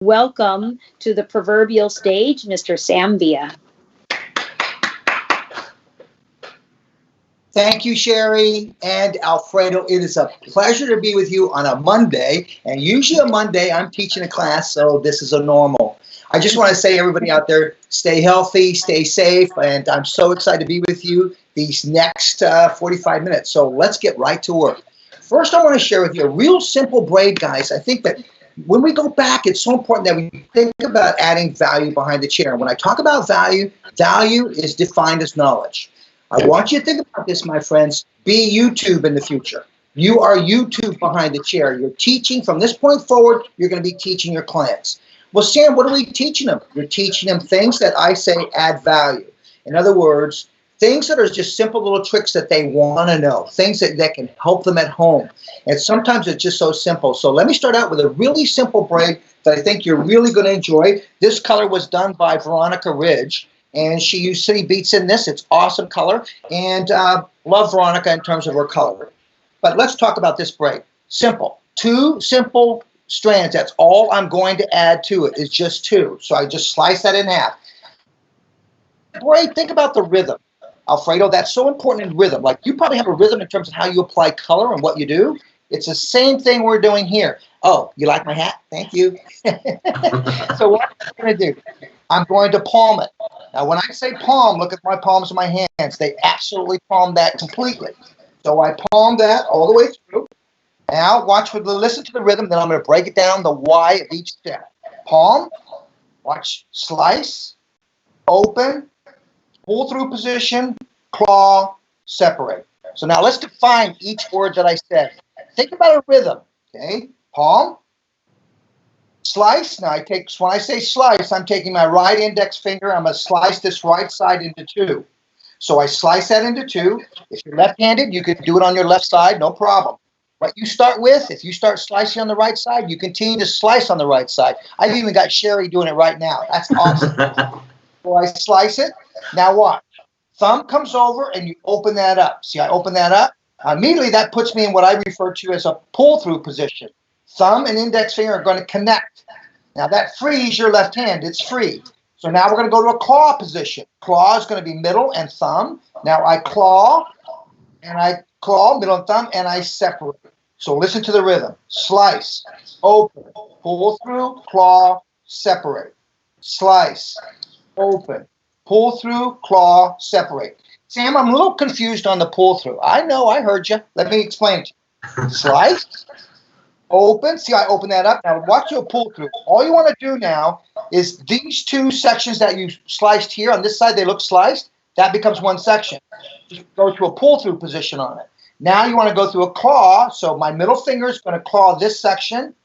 welcome to the proverbial stage, Mr. Sam Villa. Thank you, Sherry and Alfredo. It is a pleasure to be with you on a Monday. And usually on Monday, I'm teaching a class, so this is a normal. I just want to say, everybody out there, stay healthy, stay safe, and I'm so excited to be with you these next 45 minutes. So let's get right to work. First, I want to share with you a real simple braid, guys. I think that when we go back, it's so important that we think about adding value behind the chair. When I talk about value, value is defined as knowledge. I want you to think about this, my friends. Be YouTube in the future. You are YouTube behind the chair. You're teaching from this point forward. You're going to be teaching your clients. Well, Sam, what are we teaching them? You're teaching them things that I say add value. In other words, things that are just simple little tricks that they want to know, things that can help them at home. And sometimes it's just so simple. So let me start out with a really simple braid that I think you're really going to enjoy. This color was done by Veronica Ridge. And she used City Beats in this. It's awesome color. And love Veronica in terms of her color. But let's talk about this braid. Simple. 2 simple strands. That's all I'm going to add to it is just 2. So I just slice that in half. Braid, think about the rhythm. Alfredo, that's so important in rhythm. Like you probably have a rhythm in terms of how you apply color and what you do. It's the same thing we're doing here. Oh, you like my hat? Thank you. So what I'm going to do, I'm going to palm it. Now, when I say palm, look at my palms of my hands. They absolutely palm that completely. So I palm that all the way through. Now, listen to the rhythm. Then I'm going to break it down the Y of each step. Palm, watch, slice, open, pull through position, claw, separate. So now let's define each word that I said. Think about a rhythm, okay? Palm, slice. Now when I say slice, I'm taking my right index finger. I'm going to slice this right side into 2. So I slice that into 2. If you're left-handed, you could do it on your left side, no problem. What you start with, if you start slicing on the right side, you continue to slice on the right side. I've even got Sherry doing it right now. That's awesome. So I slice it. Now watch. Thumb comes over and you open that up. See, I open that up. Immediately that puts me in what I refer to as a pull-through position. Thumb and index finger are going to connect. Now that frees your left hand. It's free. So now we're going to go to a claw position. Claw is going to be middle and thumb. Now I claw, middle and thumb, and I separate. So listen to the rhythm. Slice, open, pull through, claw, separate. Slice, open, pull through, claw, separate. Sam, I'm a little confused on the pull through. I know, I heard you. Let me explain it to you. Slice, open. See, I open that up. Now watch your pull through. All you want to do now is these 2 sections that you sliced here on this side, they look sliced. That becomes one section. Just go to a pull through position on it. Now you want to go through a claw. So my middle finger is going to claw this section,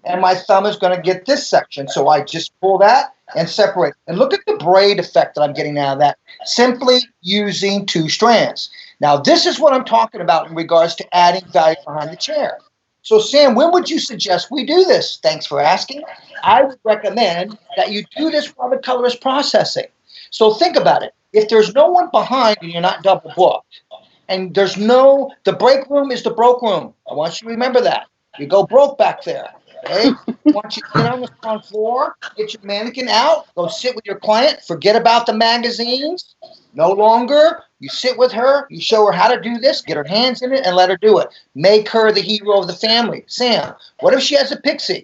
and my thumb is going to get this section. So I just pull that and separate. And look at the braid effect that I'm getting out of that, simply using 2 strands. Now, this is what I'm talking about in regards to adding value behind the chair. So, Sam, when would you suggest we do this? Thanks for asking. I would recommend that you do this while the color is processing. So think about it. If there's no one behind and you're not double booked, and the break room is the broke room. I want you to remember that. You go broke back there. Okay? I want you to get on the front floor, get your mannequin out, go sit with your client, forget about the magazines. No longer. You sit with her, you show her how to do this, get her hands in it, and let her do it. Make her the hero of the family. Sam, what if she has a pixie?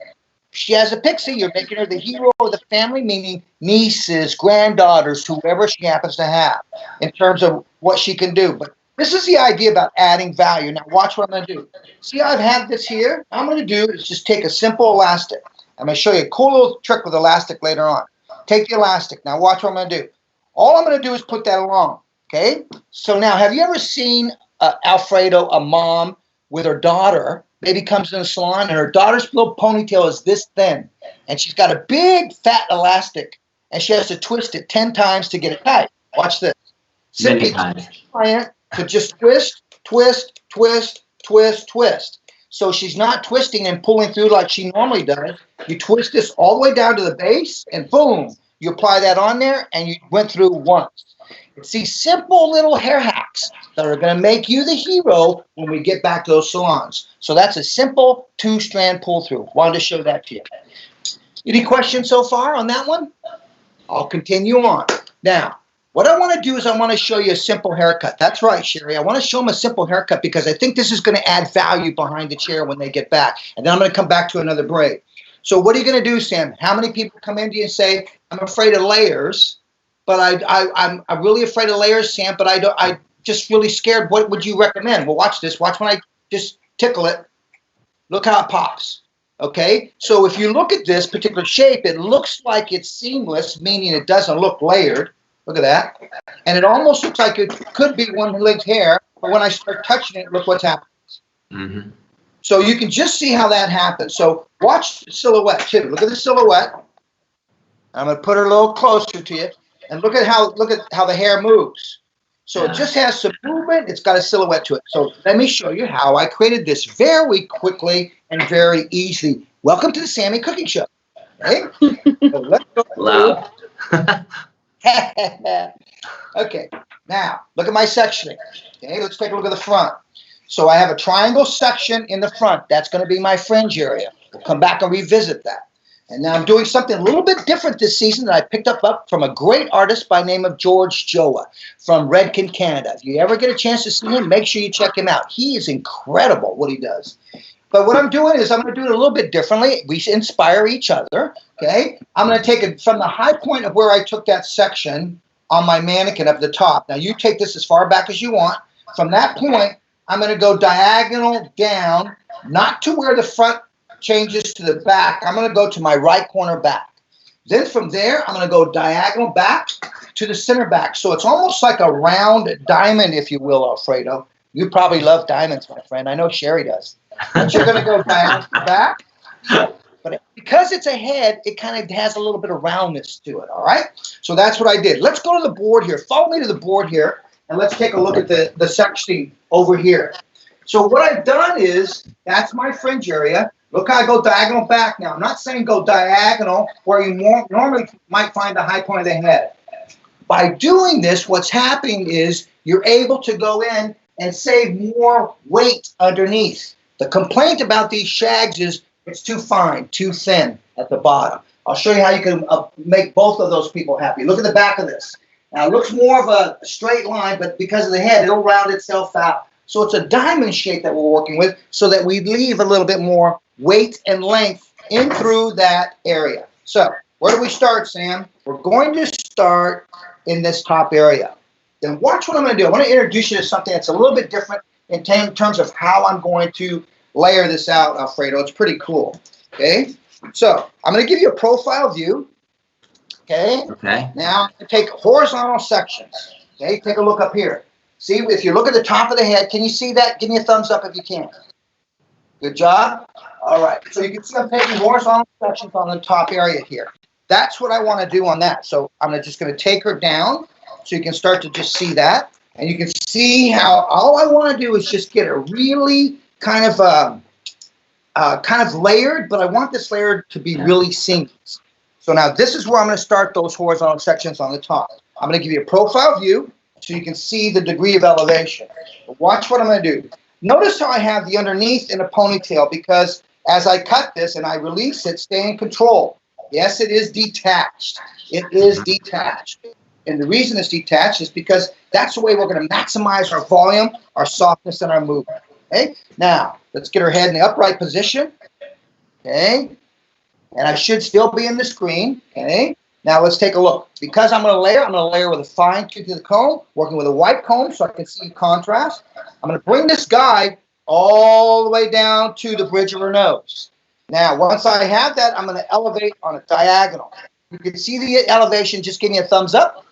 If she has a pixie, you're making her the hero of the family, meaning nieces, granddaughters, whoever she happens to have, in terms of what she can do. But this is the idea about adding value. Now watch what I'm going to do. See, I've had this here. All I'm going to do is just take a simple elastic. I'm going to show you a cool little trick with elastic later on. Take the elastic. Now watch what I'm going to do. All I'm going to do is put that along. Okay? So now, have you ever seen, Alfredo, a mom with her daughter, maybe comes in the salon, and her daughter's little ponytail is this thin, and she's got a big, fat elastic, and she has to twist it 10 times to get it tight. Watch this. Many times. Client to just twist, twist, twist, twist, twist. So she's not twisting and pulling through like she normally does. You twist this all the way down to the base, and boom, you apply that on there, and you went through once. It's these simple little hair hacks that are going to make you the hero when we get back to those salons. So that's a simple 2-strand pull-through. Wanted to show that to you. Any questions so far on that one? I'll continue on. Now, what I want to do is I want to show you a simple haircut. That's right, Sherry. I want to show them a simple haircut because I think this is going to add value behind the chair when they get back. And then I'm going to come back to another braid. So what are you going to do, Sam? How many people come in to you and say, I'm afraid of layers, but I'm really afraid of layers, Sam, but I just really scared. What would you recommend? Well, watch this. Watch when I just tickle it. Look how it pops. Okay, so if you look at this particular shape, it looks like it's seamless, meaning it doesn't look layered. Look at that. And it almost looks like it could be one length hair, but when I start touching it, look what's happening. Mm-hmm. So you can just see how that happens. So watch the silhouette too. Look at the silhouette. I'm going to put her a little closer to you, and look at how the hair moves. So it just has some movement. It's got a silhouette to it. So let me show you how I created this very quickly and very easily. Welcome to the Sammy Cooking Show. Okay? So let's go. Wow. Okay, now look at my sectioning. Okay, let's take a look at the front. So I have a triangle section in the front. That's going to be my fringe area. We'll come back and revisit that. And now I'm doing something a little bit different this season that I picked up from a great artist by the name of George Joa from Redken, Canada. If you ever get a chance to see him, make sure you check him out. He is incredible what he does. But what I'm doing is I'm going to do it a little bit differently. We inspire each other, okay? I'm going to take it from the high point of where I took that section on my mannequin up at the top. Now, you take this as far back as you want. From that point, I'm going to go diagonal down, not to where the front changes to the back. I'm going to go to my right corner back. Then from there, I'm going to go diagonal back to the center back. So it's almost like a round diamond, if you will, Alfredo. You probably love diamonds, my friend. I know Sherry does. But you're going to go diagonal back. But because it's a head, it kind of has a little bit of roundness to it, all right? So that's what I did. Let's go to the board here. Follow me to the board here, and let's take a look at the section over here. So what I've done is, that's my fringe area. Look how I go diagonal back now. I'm not saying go diagonal where you normally might find the high point of the head. By doing this, what's happening is you're able to go in and save more weight underneath. The complaint about these shags is it's too fine, too thin at the bottom. I'll show you how you can make both of those people happy. Look at the back of this. Now, it looks more of a straight line, but because of the head, it'll round itself out. So it's a diamond shape that we're working with so that we leave a little bit more weight and length in through that area. So where do we start, Sam? We're going to start in this top area. Then watch what I'm going to do. I want to introduce you to something that's a little bit different in terms of how I'm going to layer this out, Alfredo. It's pretty cool. Okay? So I'm going to give you a profile view. Okay? Okay. Now, I'm going to take horizontal sections. Okay? Take a look up here. See, if you look at the top of the head, can you see that? Give me a thumbs up if you can. Good job. All right. So you can see I'm taking horizontal sections on the top area here. That's what I want to do on that. So I'm just going to take her down so you can start to just see that. And you can see how all I want to do is just get a really kind of layered, but I want this layer to be really seamless. So now this is where I'm going to start those horizontal sections on the top. I'm going to give you a profile view so you can see the degree of elevation. But watch what I'm going to do. Notice how I have the underneath in a ponytail because as I cut this and I release it, stay in control. Yes, it is detached. It is detached. And the reason it's detached is because that's the way we're going to maximize our volume, our softness, and our movement. Okay? Now, let's get her head in the upright position. Okay? And I should still be in the screen. Okay? Now, let's take a look. Because I'm going to layer with a fine tooth of the comb, working with a white comb so I can see contrast. I'm going to bring this guide all the way down to the bridge of her nose. Now, once I have that, I'm going to elevate on a diagonal. You can see the elevation. Just give me a thumbs up.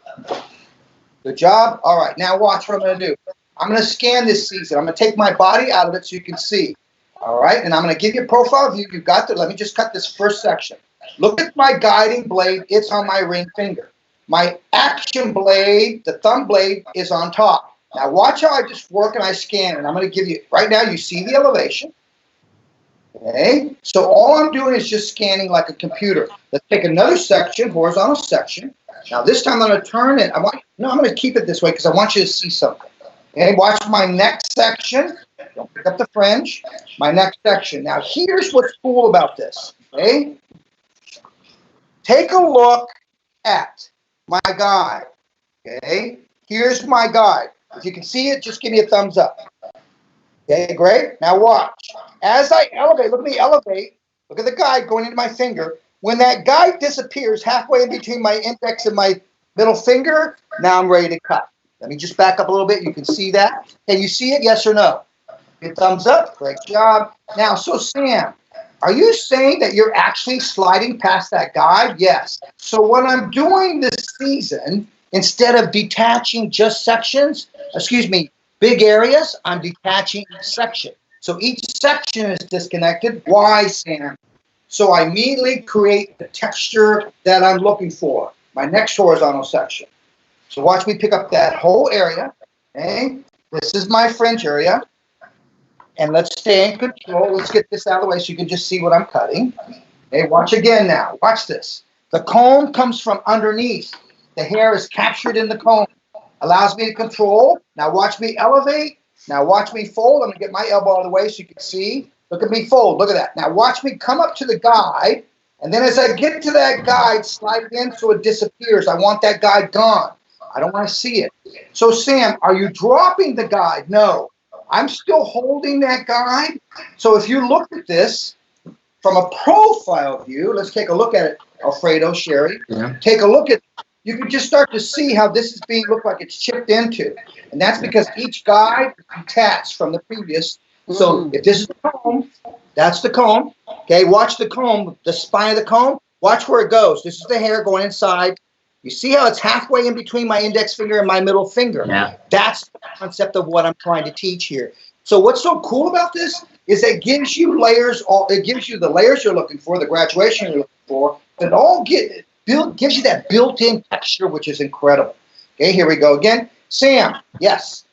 Good job. All right. Now, watch what I'm going to do. I'm going to scan this season. I'm going to take my body out of it so you can see. All right. And I'm going to give you a profile view. You've got to. Let me just cut this first section. Look at my guiding blade. It's on my ring finger. My action blade, the thumb blade, is on top. Now, watch how I just work and I scan. And I'm going to give you, right now, you see the elevation. Okay, so all I'm doing is just scanning like a computer. Let's take another section, horizontal section. Now this time I'm going to turn it. I'm going to keep it this way because I want you to see something. Okay, watch my next section. Don't pick up the fringe. My next section. Now here's what's cool about this. Okay, take a look at my guide. Okay, here's my guide. If you can see it, just give me a thumbs up. Okay, great. Now watch. As I elevate, look at me elevate. Look at the guide going into my finger. When that guide disappears halfway in between my index and my middle finger, now I'm ready to cut. Let me just back up a little bit. You can see that. Can you see it? Yes or no? Good thumbs up. Great job. Now, so Sam, are you saying that you're actually sliding past that guide? Yes. So what I'm doing this season, instead of detaching just sections, big areas, I'm detaching each section. So each section is disconnected. Why, Sam? So I immediately create the texture that I'm looking for, my next horizontal section. So watch me pick up that whole area. Okay? This is my fringe area. And let's stay in control. Let's get this out of the way so you can just see what I'm cutting. Okay, watch again now. Watch this. The comb comes from underneath. The hair is captured in the comb. Allows me to control. Now watch me elevate. Now watch me fold. I'm going to get my elbow out of the way so you can see. Look at me fold. Look at that. Now watch me come up to the guide. And then as I get to that guide, slide it in so it disappears. I want that guide gone. I don't want to see it. So Sam, are you dropping the guide? No. I'm still holding that guide. So if you look at this from a profile view, let's take a look at it, Alfredo, Sherry. Yeah. Take a look at it. You can just start to see how this is being looked like it's chipped into. And that's because each guide is detached from the previous. So if this is the comb, that's the comb. Okay, watch the comb, the spine of the comb. Watch where it goes. This is the hair going inside. You see how it's halfway in between my index finger and my middle finger? Yeah. That's the concept of what I'm trying to teach here. So what's so cool about this is it gives you layers. It gives you the layers you're looking for, the graduation you're looking for. It all gives you that built-in texture, which is incredible. Okay, here we go again. Sam, yes.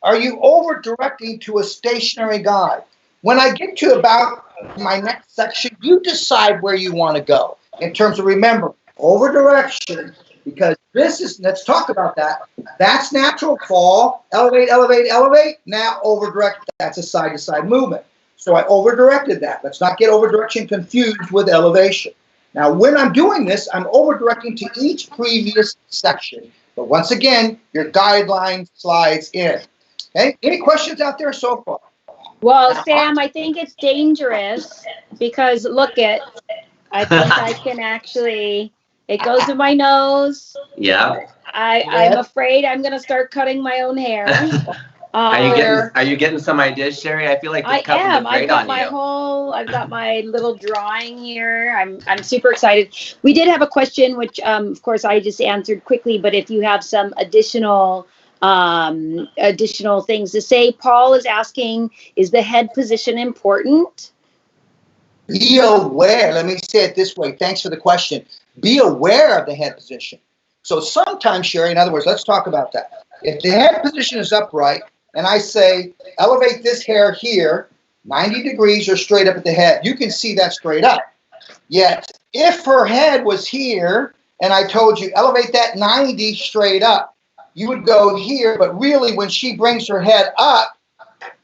Are you over-directing to a stationary guide? When I get to about my next section, you decide where you want to go in terms of, remember, over-direction, because this is, let's talk about that. That's natural fall, elevate, elevate, elevate. Now over-direct, that's a side-to-side movement. So I over-directed that. Let's not get over-direction confused with elevation. Now, when I'm doing this, I'm over-directing to each previous section. But once again, your guideline slides in. Okay? Any questions out there so far? Well, Sam, I think it's dangerous because look at, I think I can actually, it goes in my nose. Yeah. I'm afraid I'm going to start cutting my own hair. Are you getting some ideas, Sherry? I feel like this cut would look great on you. I've got my little drawing here. I'm super excited. We did have a question, which of course I just answered quickly, but if you have some additional things to say, Paul is asking, is the head position important? Be aware. Let me say it this way. Thanks for the question. Be aware of the head position. So sometimes, Sherry, in other words, let's talk about that. If the head position is upright, and I say, elevate this hair here, 90 degrees or straight up at the head, you can see that straight up. Yet, if her head was here, and I told you, elevate that 90 straight up, you would go here, but really when she brings her head up,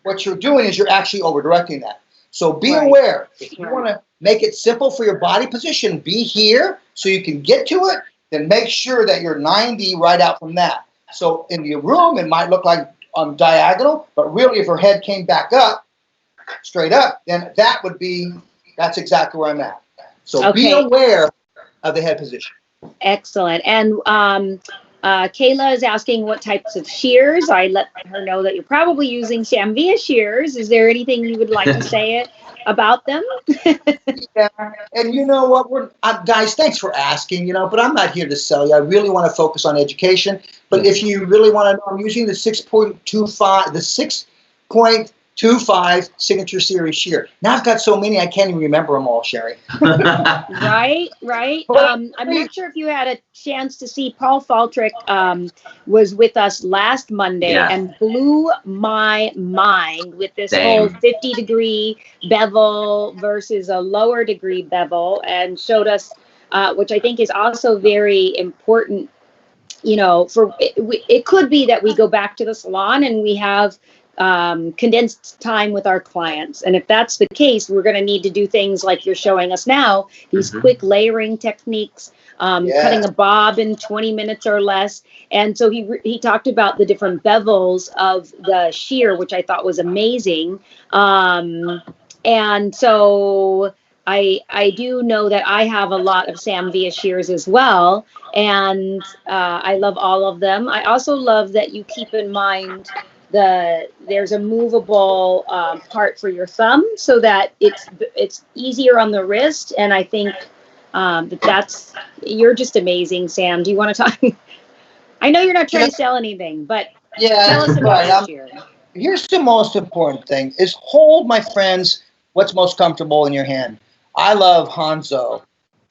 what you're doing is you're actually over-directing that. So be aware. If you want to make it simple for your body position, be here so you can get to it, then make sure that you're 90 right out from that. So in the room, it might look like on diagonal, but really if her head came back up, straight up, then that's exactly where I'm at. So be aware of the head position. Excellent. And Kayla is asking what types of shears. I let her know that you're probably using Samvia shears. Is there anything you would like to say about them? Yeah, and you know what, guys, thanks for asking, but I'm not here to sell you. I really want to focus on education. But if you really want to know, I'm using the 6.25 signature series shear. Now I've got so many I can't even remember them all, Sherry. Right. I'm not sure if you had a chance to see Paul Faltrick was with us last Monday and blew my mind with this whole 50-degree bevel versus a lower degree bevel, and showed us, which I think is also very important. It could be that we go back to the salon and we have condensed time with our clients. And if that's the case, we're going to need to do things like you're showing us now, these quick layering techniques, cutting a bob in 20 minutes or less. And so he talked about the different bevels of the shear, which I thought was amazing. And so I do know that I have a lot of Sam Villa shears as well. And I love all of them. I also love that you keep in mind there's a movable part for your thumb so that it's easier on the wrist. And I think you're just amazing, Sam. Do you want to talk? I know you're not trying to sell anything, but tell us about this shear. Here's the most important thing is hold, my friends, what's most comfortable in your hand. I love Hanzo.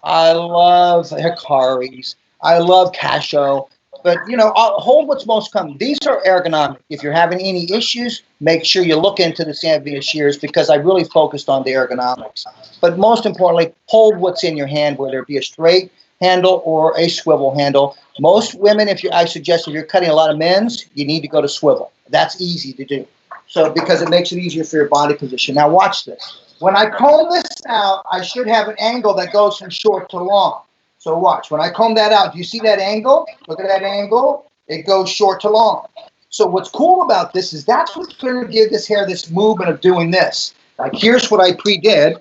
I love Hikari's. I love Casio. But, I'll hold what's most comfortable. These are ergonomic. If you're having any issues, make sure you look into the Sam Villa shears because I really focused on the ergonomics. But most importantly, hold what's in your hand, whether it be a straight handle or a swivel handle. Most women, I suggest if you're cutting a lot of men's, you need to go to swivel. That's easy to do. So because it makes it easier for your body position. Now watch this. When I comb this out, I should have an angle that goes from short to long. So watch. When I comb that out, do you see that angle? Look at that angle. It goes short to long. So what's cool about this is that's what's going to give this hair this movement of doing this. Like here's what I pre-did.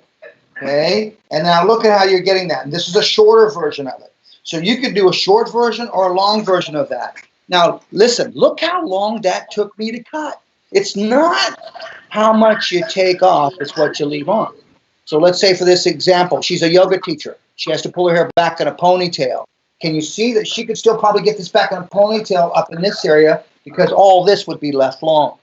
Okay. And now look at how you're getting that. And this is a shorter version of it. So you could do a short version or a long version of that. Now, listen, look how long that took me to cut. It's not how much you take off, it's what you leave on. So let's say for this example, she's a yoga teacher. She has to pull her hair back in a ponytail. Can you see that she could still probably get this back in a ponytail up in this area because all this would be left long,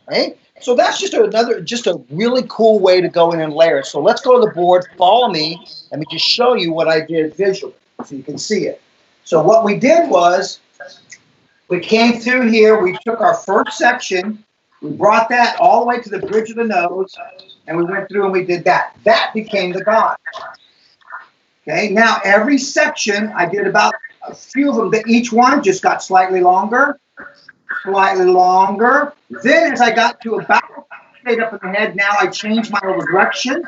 right? So that's just a really cool way to go in and layer. So let's go to the board, follow me. Let me just show you what I did visually so you can see it. So what we did was we came through here, we took our first section, we brought that all the way to the bridge of the nose, and we went through and we did that. That became the guard. Okay, now every section, I did about a few of them, but each one just got slightly longer. Then as I got to about straight up in the head, now I change my over direction.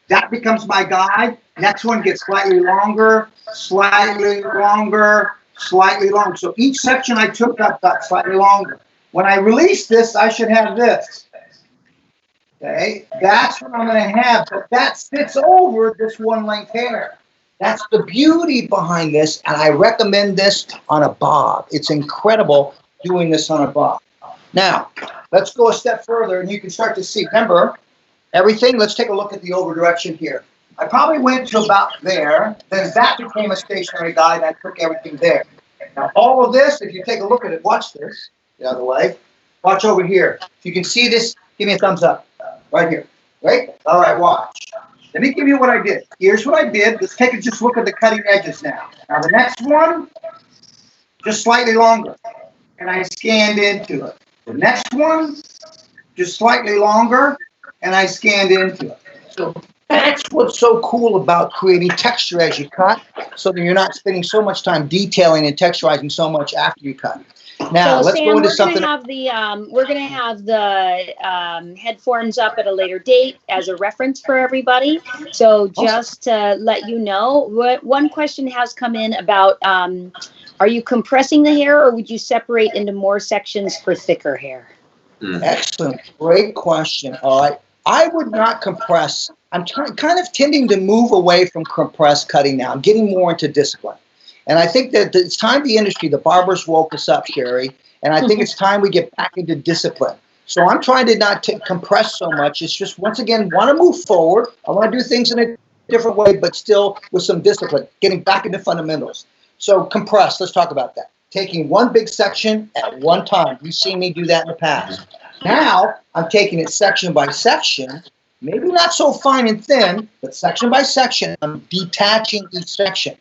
That becomes my guide. Next one gets slightly longer. So each section I took up got slightly longer. When I release this, I should have this. Okay, that's what I'm going to have, but that sits over this one length hair. That's the beauty behind this, and I recommend this on a bob. It's incredible doing this on a bob. Now, let's go a step further, and you can start to see. Remember, everything, let's take a look at the over direction here. I probably went to about there, then that became a stationary guide, and I took everything there. Now, all of this, if you take a look at it, watch this, the other way. Watch over here. If you can see this, give me a thumbs up. Right here. Right? All right, watch. Let me give you what I did. Here's what I did. Let's take a just look at the cutting edges now. Now, the next one, just slightly longer. And I scanned into it. The next one, just slightly longer, and I scanned into it. So that's what's so cool about creating texture as you cut, so that you're not spending so much time detailing and texturizing so much after you cut. Now, let's go into something. We're going to have the head forms up at a later date as a reference for everybody. So just to let you know, one question has come in about, are you compressing the hair or would you separate into more sections for thicker hair? Excellent. Great question. All right. I would not compress. I'm kind of tending to move away from compress cutting now. I'm getting more into discipline. And I think that it's time the industry, the barbers woke us up, Sherry, and I think it's time we get back into discipline. So I'm trying to not compress so much. It's just, once again, want to move forward. I want to do things in a different way, but still with some discipline, getting back into fundamentals. So compress, let's talk about that. Taking one big section at one time. You've seen me do that in the past. Now I'm taking it section by section, maybe not so fine and thin, but section by section. I'm detaching each section.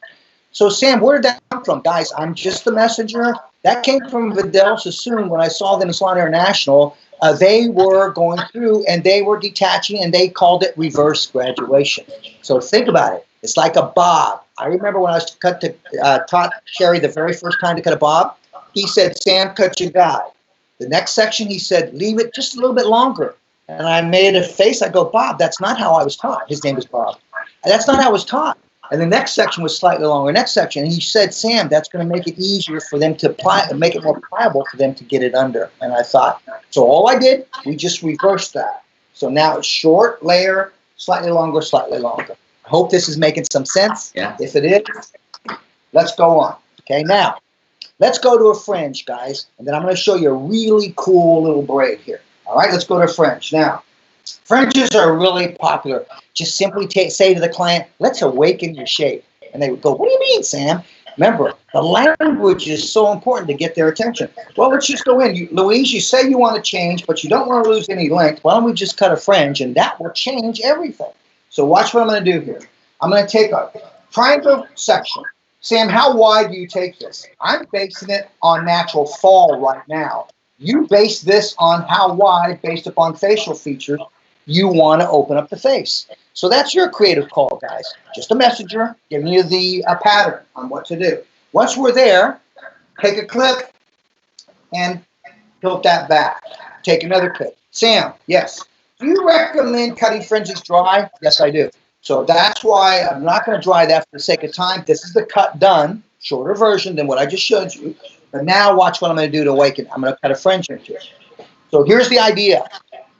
So, Sam, where did that come from? Guys, I'm just the messenger. That came from Vidal Sassoon when I saw them in Salon International. They were going through and they were detaching and they called it reverse graduation. So think about it. It's like a bob. I remember when I was taught Sherry the very first time to cut a bob, he said, Sam, cut your guide. The next section, he said, leave it just a little bit longer. And I made a face. I go, Bob, that's not how I was taught. His name is Bob. That's not how I was taught. And the next section was slightly longer. Next section, and he said, Sam, that's going to make it easier for them to apply, make it more pliable for them to get it under. And I thought, so all I did, we just reversed that. So now it's short, layer, slightly longer, slightly longer. I hope this is making some sense. Yeah. If it is, let's go on. Okay, now, let's go to a fringe, guys. And then I'm going to show you a really cool little braid here. All right, let's go to fringe. Now, fringes are really popular. Just simply say to the client, let's awaken your shape. And they would go, what do you mean, Sam? Remember, the language is so important to get their attention. Well, let's just go in. Louise, you say you want to change, but you don't want to lose any length. Why don't we just cut a fringe, and that will change everything. So watch what I'm going to do here. I'm going to take a triangle section. Sam, how wide do you take this? I'm basing it on natural fall right now. You base this on how wide, based upon facial features, you want to open up the face. So that's your creative call, guys. Just a messenger giving you the pattern on what to do. Once we're there, take a clip and tilt that back. Take another clip. Sam, yes. Do you recommend cutting fringes dry? Yes, I do. So that's why I'm not going to dry that for the sake of time. This is the cut done, shorter version than what I just showed you. But now watch what I'm going to do to awaken. I'm going to cut a fringe into it. So here's the idea.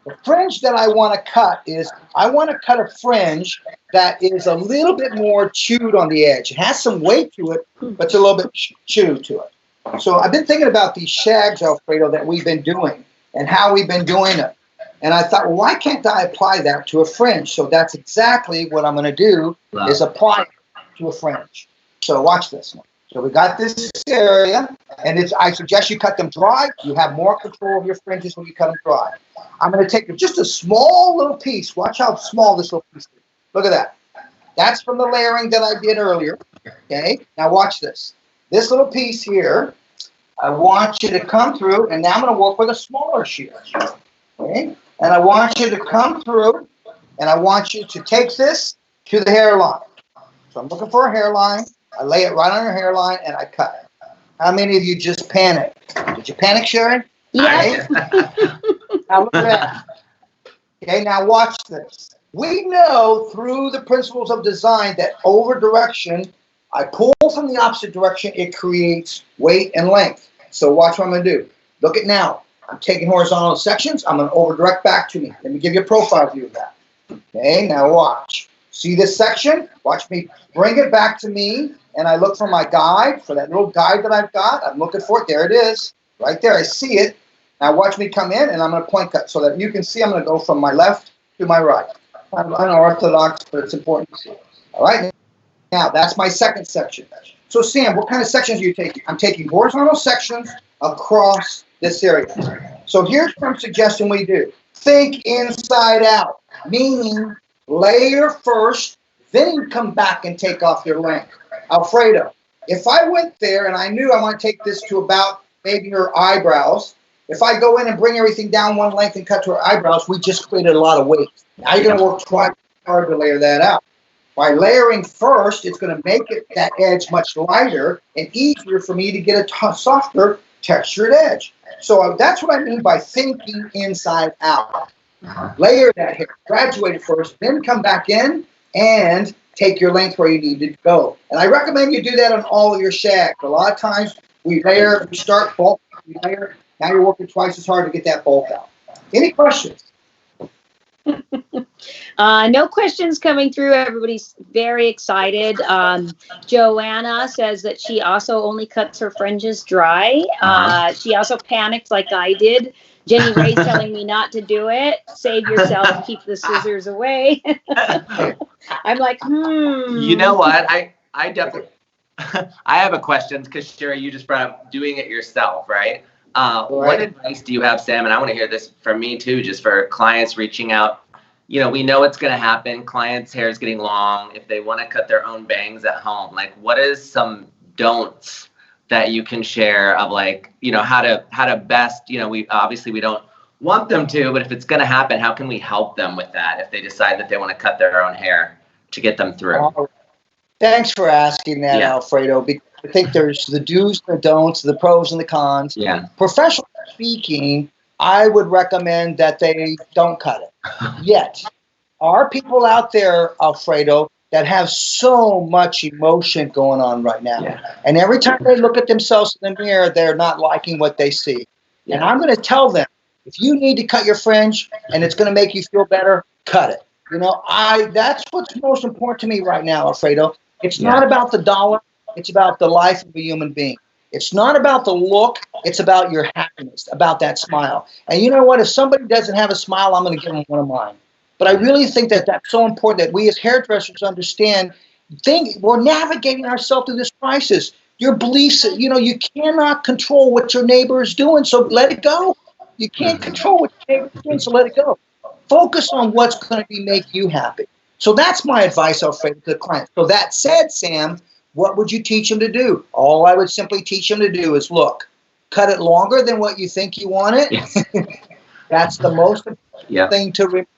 The fringe that I want to cut is, I want to cut a fringe that is a little bit more chewed on the edge. It has some weight to it, but it's a little bit chewed to it. So I've been thinking about these shags, Alfredo, that we've been doing and how we've been doing it. And I thought, well, why can't I apply that to a fringe? So that's exactly what I'm going to do, is apply it to a fringe. So watch this now. So we got this area, and I suggest you cut them dry. You have more control of your fringes when you cut them dry. I'm going to take just a small little piece. Watch how small this little piece is. Look at that. That's from the layering that I did earlier. Okay, now watch this. This little piece here, I want you to come through, and now I'm going to work with a smaller shear. Okay, and I want you to come through, and I want you to take this to the hairline. So I'm looking for a hairline. I lay it right on your hairline, and I cut it. How many of you just panicked? Did you panic, Sherry? Yeah. Now look at that. Okay, now watch this. We know through the principles of design that over direction, I pull from the opposite direction, it creates weight and length. So watch what I'm going to do. Look at now. I'm taking horizontal sections. I'm going to over direct back to me. Let me give you a profile view of that. Okay, now watch. See this section? Watch me bring it back to me, and I look for my guide, for that little guide that I've got. I'm looking for it. There it is. Right there. I see it. Now watch me come in, and I'm going to point cut so that you can see I'm going to go from my left to my right. I'm unorthodox, but it's important to see. All right? Now, that's my second section. So, Sam, what kind of sections are you taking? I'm taking horizontal sections across this area. So here's what I'm suggesting we do. Think inside out, meaning layer first, then come back and take off your length. Alfredo, if I went there and I knew I want to take this to about maybe her eyebrows, if I go in and bring everything down one length and cut to her eyebrows, we just created a lot of weight. Now you're going to work twice as hard to layer that out. By layering first, it's going to make that edge much lighter and easier for me to get a softer textured edge. So that's what I mean by thinking inside out. Layer that hair, graduate it first, then come back in and take your length where you need to go. And I recommend you do that on all of your shags. A lot of times we layer, we start bulk, we layer. Now you're working twice as hard to get that bulk out. Any questions? No questions coming through. Everybody's very excited. Joanna says that she also only cuts her fringes dry. She also panicked like I did. Jenny Ray's telling me not to do it. Save yourself, keep the scissors away. I'm like, You know what? I definitely, I have a question because Sherry, you just brought up doing it yourself, right? What advice do you have, Sam? And I want to hear this from me too, just for clients reaching out. You know, we know it's going to happen. Clients' hair is getting long. If they want to cut their own bangs at home, like what is some don'ts that you can share of like, you know, how to best, you know, we don't want them to, but if it's going to happen, how can we help them with that if they decide that they want to cut their own hair to get them through? Thanks for asking that, Alfredo, because I think there's the do's and the don'ts, the pros and the cons. Yeah. Professionals speaking, I would recommend that they don't cut it. Yet, are people out there, Alfredo, that have so much emotion going on right now. Yeah. And every time they look at themselves in the mirror, they're not liking what they see. Yeah. And I'm going to tell them, if you need to cut your fringe and it's going to make you feel better, cut it. You know, that's what's most important to me right now, Alfredo. It's not about the dollar. It's about the life of a human being. It's not about the look. It's about your happiness, about that smile. And you know what? If somebody doesn't have a smile, I'm going to give them one of mine. But I really think that that's so important that we as hairdressers understand. We're navigating ourselves through this crisis. Your beliefs, you know, you cannot control what your neighbor is doing, so let it go. You can't control what your neighbor is doing, so let it go. Focus on what's going to make you happy. So that's my advice, Alfredo, to the client. So that said, Sam, what would you teach them to do? All I would simply teach them to do is, look, cut it longer than what you think you want it. Yes. That's the most important thing to remember.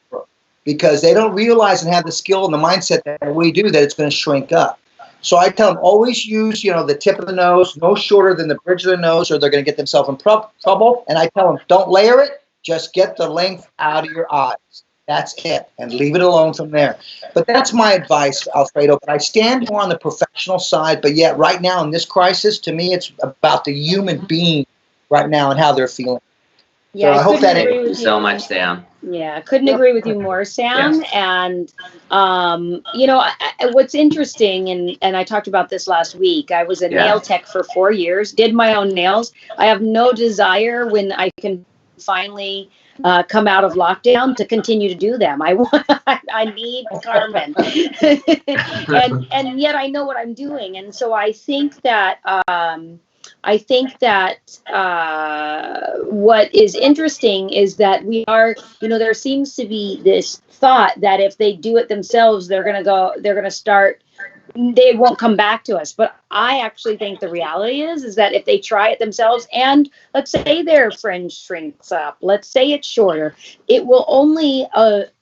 Because they don't realize and have the skill and the mindset that we do that it's going to shrink up. So I tell them, always use, you know, the tip of the nose, no shorter than the bridge of the nose, or they're going to get themselves in trouble. And I tell them, don't layer it. Just get the length out of your eyes. That's it. And leave it alone from there. But that's my advice, Alfredo. But I stand more on the professional side. But yet right now in this crisis, to me, it's about the human being right now and how they're feeling. Yeah, so I hope that Thank you so much, Sam. Yeah, couldn't agree with you more, Sam. Yes. And, you know, what's interesting, and I talked about this last week, I was a nail tech for 4 years, did my own nails. I have no desire when I can finally come out of lockdown to continue to do them. I need Carmen. and yet I know what I'm doing. And so I think that, what is interesting is that we are, you know, there seems to be this thought that if they do it themselves, they won't come back to us. But I actually think the reality is that if they try it themselves, and let's say their fringe shrinks up, let's say it's shorter, it will only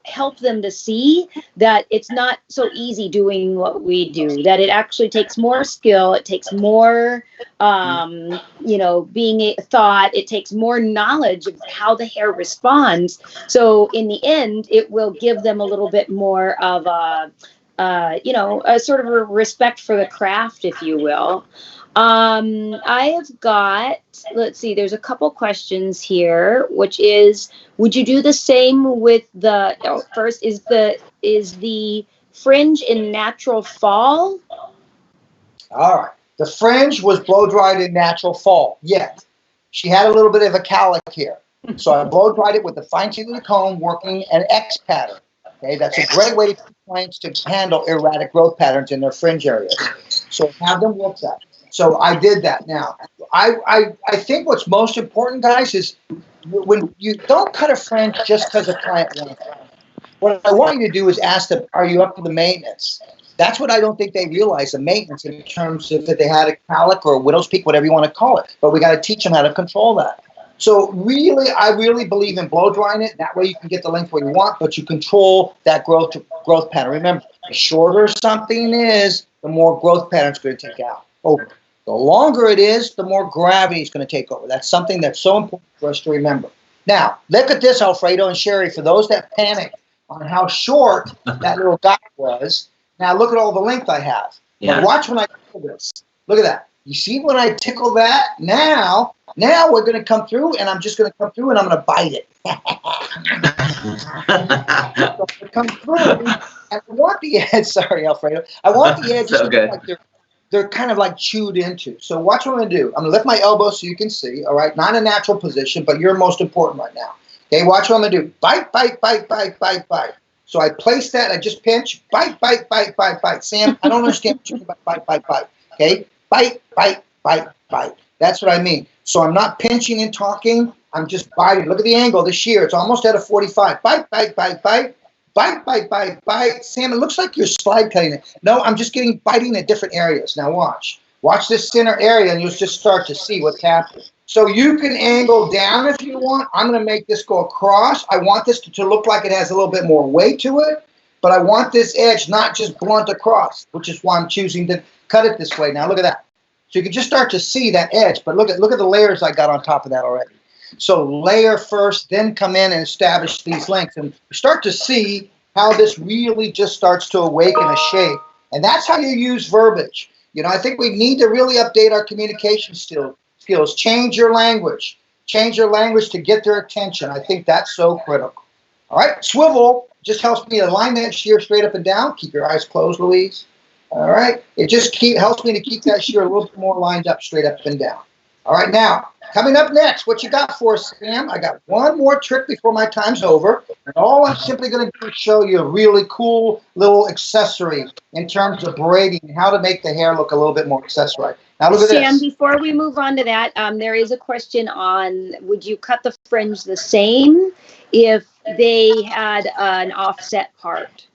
help them to see that it's not so easy doing what we do, that it actually takes more skill, it takes more, you know, being a thought, it takes more knowledge of how the hair responds. So in the end, it will give them a little bit more of you know, a sort of a respect for the craft, if you will. I have got, let's see, there's a couple questions here, which is, would you do the same with the, first, is the fringe in natural fall? All right. The fringe was blow dried in natural fall, yet she had a little bit of a cowlick here. So I blow dried it with the fine tooth of the comb, working an X pattern. Okay, that's a great way to teach clients to handle erratic growth patterns in their fringe areas. So have them work that. So I did that. Now, I think what's most important, guys, is when you don't cut a fringe just because a client wants it. What I want you to do is ask them, are you up to the maintenance? That's what I don't think they realize, the maintenance in terms of if they had a cowlick or a widow's peak, whatever you want to call it. But we got to teach them how to control that. So really, I really believe in blow drying it. That way you can get the length where you want, but you control that growth pattern. Remember, the shorter something is, the more growth pattern it's going to take out over. The longer it is, the more gravity is going to take over. That's something that's so important for us to remember. Now, look at this, Alfredo and Sherry. For those that panic on how short that little guy was, now look at all the length I have. Yeah. Now watch when I tickle this. Look at that. You see when I tickle that? Now we're going to come through, and I'm just going to come through, and I'm going to bite it. So I come through, and I want the edge. Sorry, Alfredo. I want the edges to look like they're kind of like chewed into. So watch what I'm going to do. I'm going to lift my elbow so you can see. All right, not a natural position, but you're most important right now. Okay, watch what I'm going to do. Bite, bite, bite, bite, bite, bite. So I place that. I just pinch. Bite, bite, bite, bite, bite. Sam, I don't understand what you mean by bite, bite, bite. Okay, bite, bite, bite, bite. That's what I mean. So I'm not pinching and talking. I'm just biting. Look at the angle, the shear. It's almost at a 45. Bite, bite, bite, bite. Bite, bite, bite, bite. Sam, it looks like you're slide cutting it. No, I'm just biting at different areas. Now watch. Watch this center area, and you'll just start to see what's happening. So you can angle down if you want. I'm going to make this go across. I want this to look like it has a little bit more weight to it, but I want this edge not just blunt across, which is why I'm choosing to cut it this way. Now look at that. So you can just start to see that edge, but look at the layers I got on top of that already. So layer first, then come in and establish these lengths. And you start to see how this really just starts to awaken a shape. And that's how you use verbiage. You know, I think we need to really update our communication skills. Change your language. Change your language to get their attention. I think that's so critical. All right, swivel just helps me align that shear straight up and down. Keep your eyes closed, Louise. All right, it just helps me to keep that shear a little bit more lined up, straight up and down. All right, now, coming up next, what you got for us, Sam? I got one more trick before my time's over. And all I'm simply going to do is show you a really cool little accessory in terms of braiding, how to make the hair look a little bit more accessorized. Now, look at this. Sam, before we move on to that, there is a question on, would you cut the fringe the same if they had an offset part?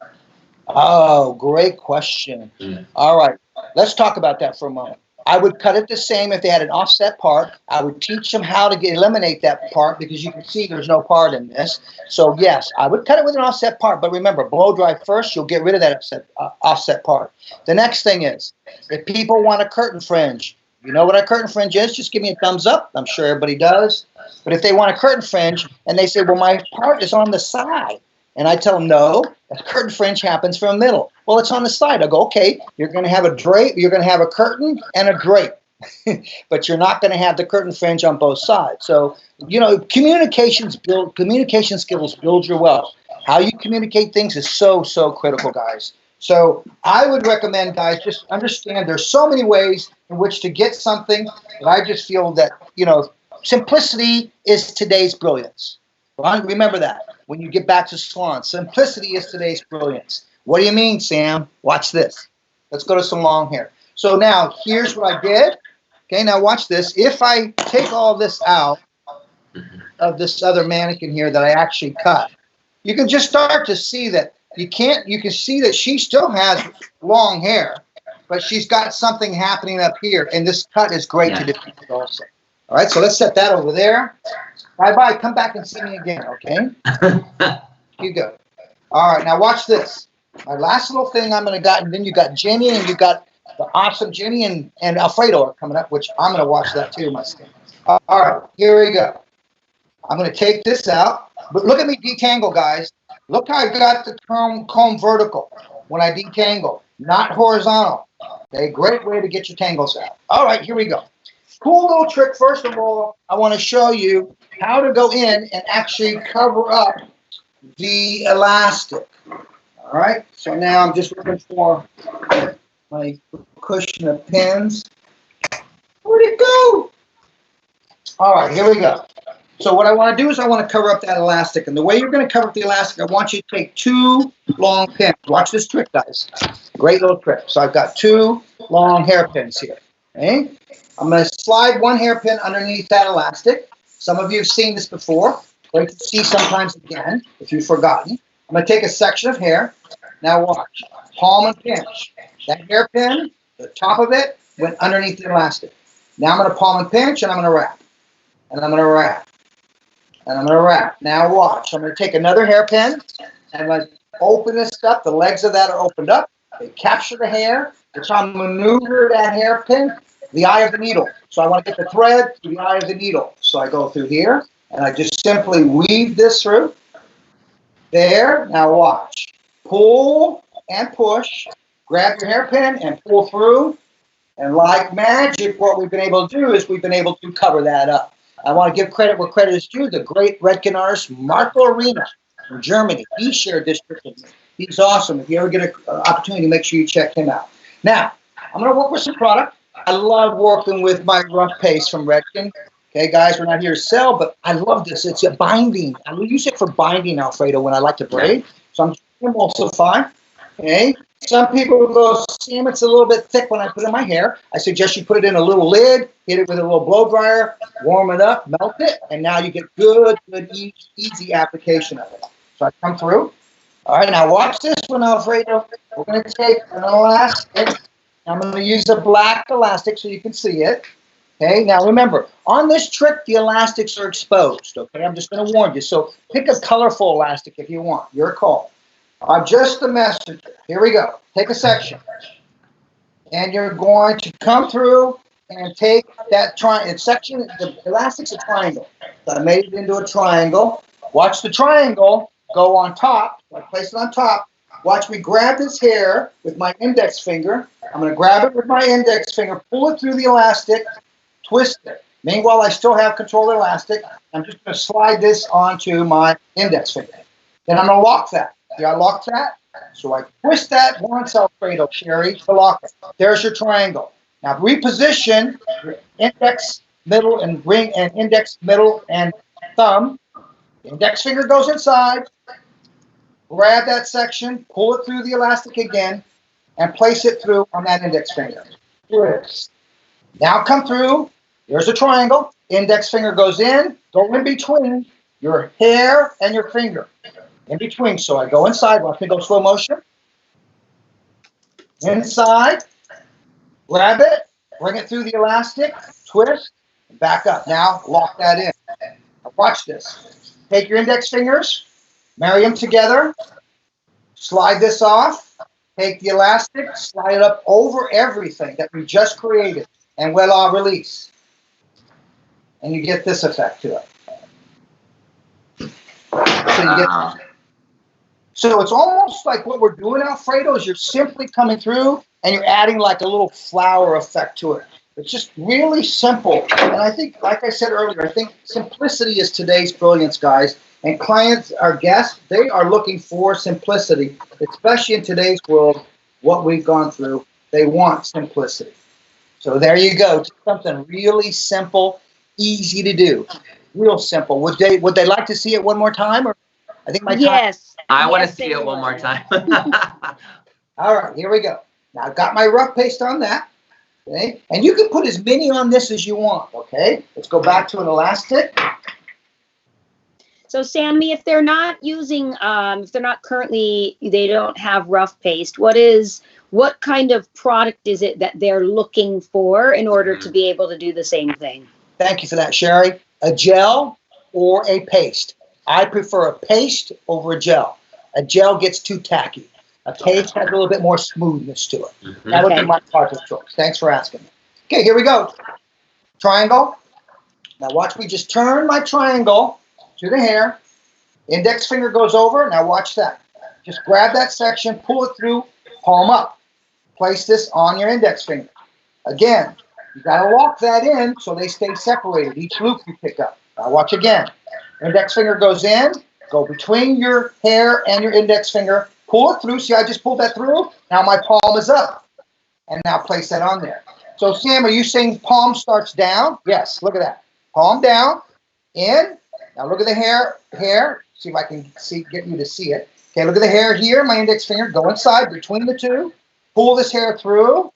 Oh, great question. All right, let's talk about that for a moment. I would cut it the same if they had an offset part. I would teach them how to eliminate that part, because you can see there's no part in this. So yes, I would cut it with an offset part. But remember, blow dry first, you'll get rid of that offset part. The next thing is, if people want a curtain fringe, you know what a curtain fringe is? Just give me a thumbs up. I'm sure everybody does. But if they want a curtain fringe and they say, well, my part is on the side, and I tell them, no, a curtain fringe happens from the middle. Well, it's on the side. I go, okay, you're going to have a drape, you're going to have a curtain and a drape, but you're not going to have the curtain fringe on both sides. So, you know, communication skills build your wealth. How you communicate things is so, so critical, guys. So I would recommend, guys, just understand there's so many ways in which to get something, that I just feel that, you know, simplicity is today's brilliance. Well, remember that when you get back to salon. Simplicity is today's brilliance. What do you mean, Sam? Watch this. Let's go to some long hair. So now, here's what I did. Okay, now watch this. If I take all this out of this other mannequin here that I actually cut, you can just start to see that you can see that she still has long hair, but she's got something happening up here, and this cut is great to depict it also. All right, so let's set that over there. Bye-bye. Come back and see me again, okay? You go. All right, now watch this. My last little thing I'm going to got, and then you got Jenny, and you got the awesome Jenny and Alfredo are coming up, which I'm going to watch that too myself. All right, here we go. I'm going to take this out. But look at me detangle, guys. Look how I got the comb vertical when I detangle, not horizontal. Okay, great way to get your tangles out. All right, here we go. Cool little trick. First of all, I want to show you how to go in and actually cover up the elastic. All right, so now I'm just looking for my cushion of pins. Where'd it go? All right, here we go. So what I want to do is I want to cover up that elastic. And the way you're going to cover up the elastic, I want you to take 2 long pins. Watch this trick, guys. Great little trick. So I've got 2 long hairpins here. Okay? I'm going to slide 1 hairpin underneath that elastic. Some of you have seen this before. Great to see sometimes again, if you've forgotten. I'm going to take a section of hair. Now watch. Palm and pinch. That hairpin, the top of it, went underneath the elastic. Now I'm going to palm and pinch, and I'm going to wrap. And I'm going to wrap. And I'm going to wrap. Now watch. I'm going to take another hairpin, and I'm going to open this up. The legs of that are opened up. They capture the hair. It's on maneuver that hairpin, the eye of the needle. So I want to get the thread to the eye of the needle. So I go through here, and I just simply weave this through. There. Now watch. Pull and push. Grab your hairpin and pull through. And like magic, what we've been able to do is we've been able to cover that up. I want to give credit where credit is due. The great Redken artist, Marco Arena from Germany. He shared this trick with me. He's awesome. If you ever get an opportunity, make sure you check him out. Now, I'm going to work with some product. I love working with my rough paste from Redken. Okay, guys, we're not here to sell, but I love this. It's a binding. I use it for binding, Alfredo, when I like to braid. So I'm emulsify. Okay. Some people will go, Sam, it's a little bit thick when I put it in my hair. I suggest you put it in a little lid, hit it with a little blow dryer, warm it up, melt it, and now you get good, easy application of it. So I come through. All right, now watch this one, Alfredo. We're going to take an elastic. I'm going to use a black elastic so you can see it. Okay, now remember, on this trick, the elastics are exposed. Okay, I'm just going to warn you. So pick a colorful elastic if you want. Your call. I'm just the messenger. Here we go. Take a section. And you're going to come through and take that section. The elastic's a triangle. So I made it into a triangle. Watch the triangle go on top. I place it on top. Watch me grab this hair with my index finger. I'm going to grab it with my index finger, pull it through the elastic, twist it. Meanwhile, I still have control of the elastic. I'm just going to slide this onto my index finger. Then I'm going to lock that. See, I locked that. So I twist that once, Alfredo, Sherry, to lock it. There's your triangle. Now reposition your index, middle, and ring, and index, middle, and thumb. Index finger goes inside. Grab that section, pull it through the elastic again, and place it through on that index finger. Twist. Now come through. There's a triangle. Index finger goes in. Go in between your hair and your finger. In between. So I go inside. Watch me go slow motion. Inside. Grab it. Bring it through the elastic. Twist. Back up. Now lock that in. Now watch this. Take your index fingers. Marry them together. Slide this off. Take the elastic. Slide it up over everything that we just created. And voila, release. And you get this effect to it. So it's almost like what we're doing, Alfredo, is you're simply coming through and you're adding like a little flower effect to it. It's just really simple. And I think, like I said earlier, I think simplicity is today's brilliance, guys. And clients, our guests, they are looking for simplicity, especially in today's world, what we've gone through. They want simplicity. So there you go. Just something really simple, easy to do. Real simple. Would they like to see it one more time? Or I think my time. Yes. I want to see it one more time. All right, here we go. Now I've got my rough paste on that. Okay? And you can put as many on this as you want. Okay? Let's go back to an elastic. So Sammy, if they're not using, if they're not currently, they don't have rough paste, what kind of product is it that they're looking for in order to be able to do the same thing? Thank you for that, Sherry. A gel or a paste. I prefer a paste over a gel. A gel gets too tacky. A paste has a little bit more smoothness to it. That would be my part of choice. Thanks for asking. Okay, here we go. Triangle. Now watch me just turn my triangle to the hair. Index finger goes over. Now watch that. Just grab that section, pull it through, palm up. Place this on your index finger. Again, you got to lock that in so they stay separated, each loop you pick up. Now watch again. Index finger goes in, go between your hair and your index finger, pull it through. See, I just pulled that through. Now my palm is up. And now place that on there. So Sam, are you saying palm starts down? Yes, look at that. Palm down, in. Now look at the hair. See if I can get you to see it. Okay, look at the hair here, my index finger. Go inside between the two. Pull this hair through,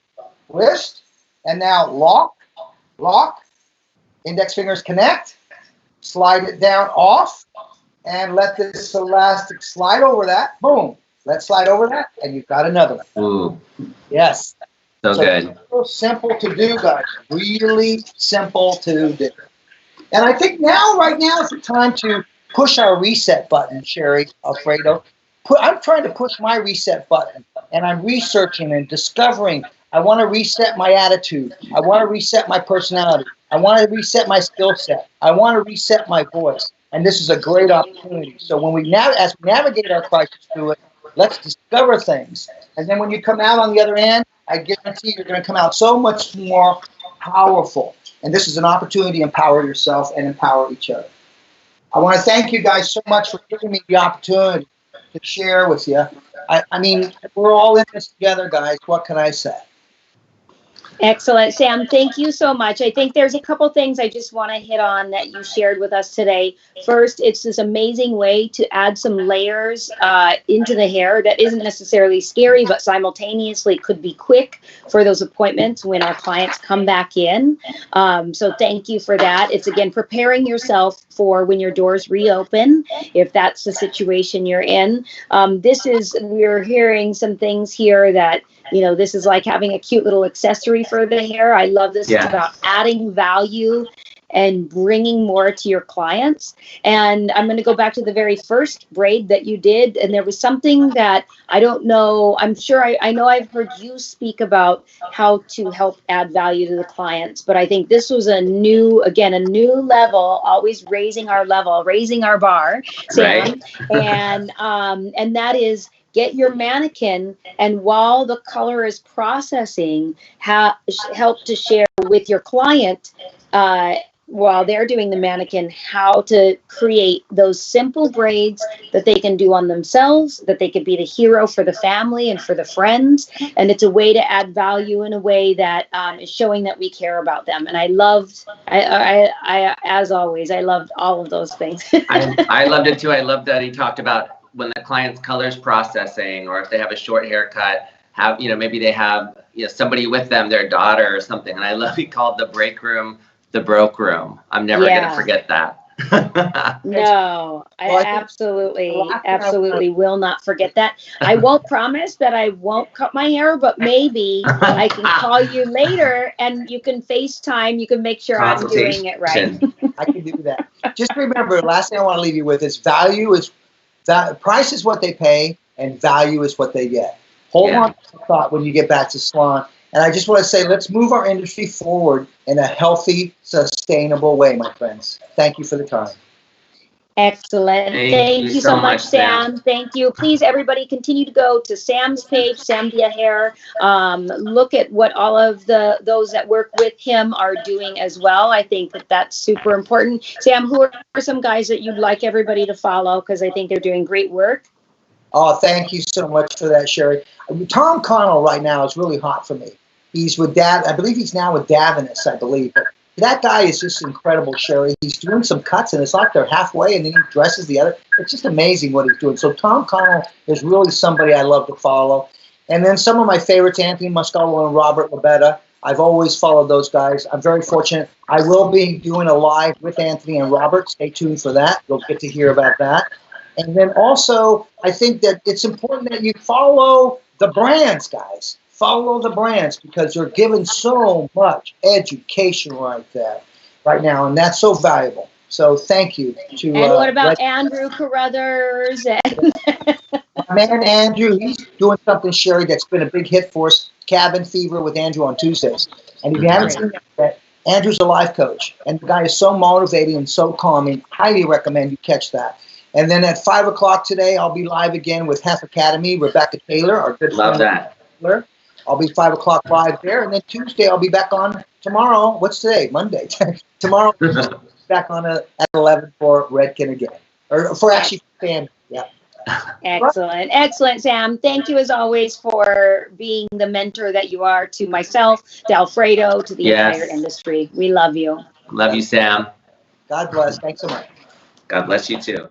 twist, and now lock. Index fingers connect. Slide it down off, and let this elastic slide over that. Boom. Let's slide over that, and you've got another one. Ooh. Yes. So good. So simple to do, guys. Really simple to do. And I think right now is the time to push our reset button, Sherry, Alfredo. I'm trying to push my reset button, and I'm researching and discovering. I want to reset my attitude. I want to reset my personality. I want to reset my skill set. I want to reset my voice. And this is a great opportunity. So when as we navigate our crisis through it, let's discover things. And then when you come out on the other end, I guarantee you're going to come out so much more powerful. And this is an opportunity to empower yourself and empower each other. I want to thank you guys so much for giving me the opportunity to share with you. I mean, we're all in this together, guys. What can I say? Excellent. Sam, thank you so much. I think there's a couple things I just want to hit on that you shared with us today. First, it's this amazing way to add some layers into the hair that isn't necessarily scary, but simultaneously could be quick for those appointments when our clients come back in. So thank you for that. It's, again, preparing yourself for when your doors reopen, if that's the situation you're in. We're hearing some things here that, this is like having a cute little accessory for the hair. I love this. Yeah. It's about adding value and bringing more to your clients. And I'm going to go back to the very first braid that you did. And there was something that I don't know. I'm sure I know I've heard you speak about how to help add value to the clients, but I think this was a new level, always raising our level, raising our bar, Sam. Right. And that is, get your mannequin, and while the color is processing, help to share with your client, while they're doing the mannequin, how to create those simple braids that they can do on themselves, that they could be the hero for the family and for the friends. And it's a way to add value in a way that is showing that we care about them. And I as always, I loved all of those things. I loved it too. I loved that he talked about when the client's colors processing, or if they have a short haircut, maybe they have somebody with them, their daughter or something. And I love, he called the break room the broke room. I'm never gonna forget that. No, I absolutely will not forget that. I won't promise that I won't cut my hair, but maybe I can call you later and you can FaceTime. You can make sure I'm doing it right. I can do that. Just remember, last thing I want to leave you with is price is what they pay and value is what they get. Hold on to the thought when you get back to salon. And I just want to say, let's move our industry forward in a healthy, sustainable way, my friends. Thank you for the time. Excellent. Thank you so much, Sam. Thank you. Please, everybody, continue to go to Sam's page, Sam Via Hair. Look at what all of those that work with him are doing as well. I think that's super important. Sam, who are some guys that you'd like everybody to follow? Because I think they're doing great work. Oh, thank you so much for that, Sherry. Tom Connell right now is really hot for me. He's with I believe he's now with Davinus, I believe. But that guy is just incredible, Sherry. He's doing some cuts, and it's like they're halfway, and then he dresses the other. It's just amazing what he's doing. So Tom Connell is really somebody I love to follow. And then some of my favorites, Anthony Muscolo and Robert Labetta. I've always followed those guys. I'm very fortunate. I will be doing a live with Anthony and Robert. Stay tuned for that. You'll get to hear about that. And then also, I think that it's important that you follow the brands, guys. Follow the brands, because they're giving so much education right now, and that's so valuable. So thank you to. And what about Andrew Carruthers? My man Andrew, he's doing something, Sherry, that's been a big hit for us. Cabin Fever with Andrew on Tuesdays. And if you haven't seen that, Andrew's a life coach, and the guy is so motivating and so calming. Highly recommend you catch that. And then at 5 o'clock today, I'll be live again with Hef Academy, Rebecca Taylor, our good friend. Love that. I'll be 5 o'clock live there. And then Tuesday, I'll be back on tomorrow. What's today? Monday. Tomorrow, back on at 11 for Redken again. Or for actually Sam. Yeah. Excellent. Excellent, Sam. Thank you, as always, for being the mentor that you are to myself, to Alfredo, to the entire industry. We love you. Love you, Sam. God bless. Thanks so much. God bless you, too.